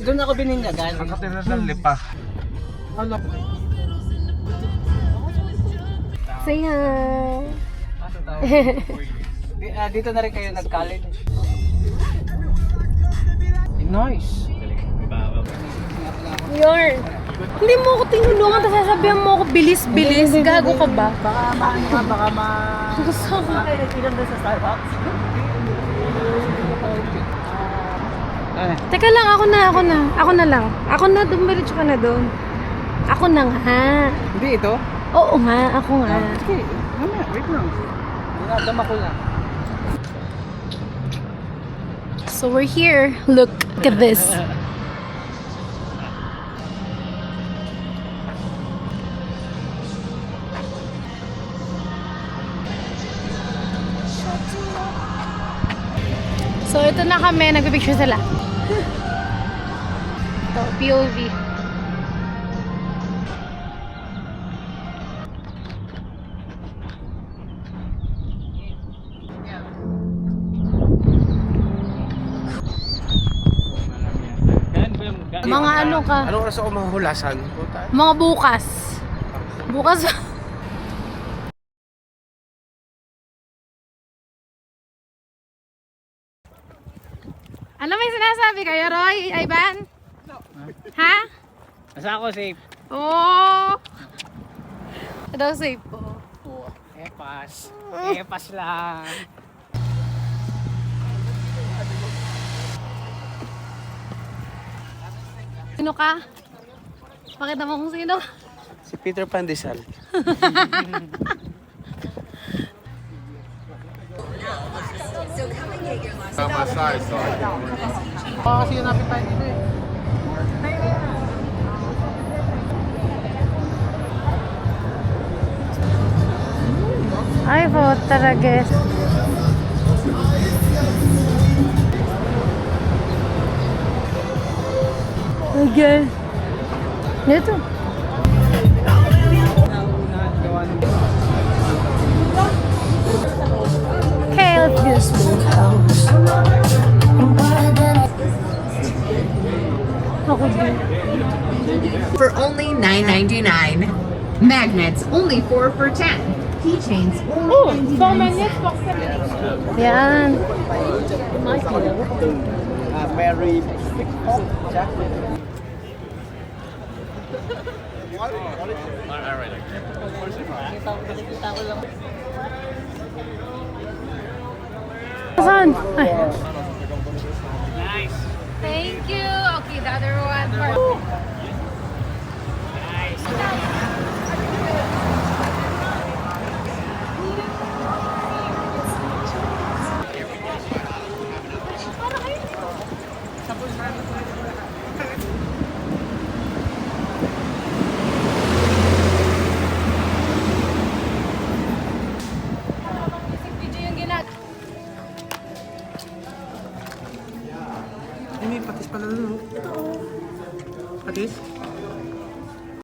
Doon ako bininyagan. Ang katirasan lipa. Say hi. Dito na rin kayo nag-college. Nice. Yorn. Hindi mo ako tinulungan, tapos sasabihan mo ako, bilis-bilis. Gago ka ba? Baka Gusto ko. kayo nagtilang doon sa Starbucks. Teka lang, ako na lang. Ako na, dumiretso ka na doon. Ako na nga. Hindi ito? Oo nga, ako nga. Okay, mamaya, wait lang. Dinadama ko lang. So we're here. Look at this. So ito na kami, nagpipicture sila. Ito, POV. Mga ano ka? Anong oras ako mahulasan? Mga bukas. Bukas. Ano may sinasabi kayo, Roy? Ivan? Ha? Basta ako safe. Oo. Daw safe po. Oo. Epas. Epas lang. Sino ka? Pakita mo kung sino. Si Peter Pandesal. Kasi hanapin tayo dito eh. Ay po, talaga. Okay. Dito. Okay, let's do this. Ako din. For only $9.99. Magnets only 4 for $10. Keychains only $99. Yan. Very Saan? Ay. nice. Thank you. Okay, the other one. Ay, may patis pala nun. Patis?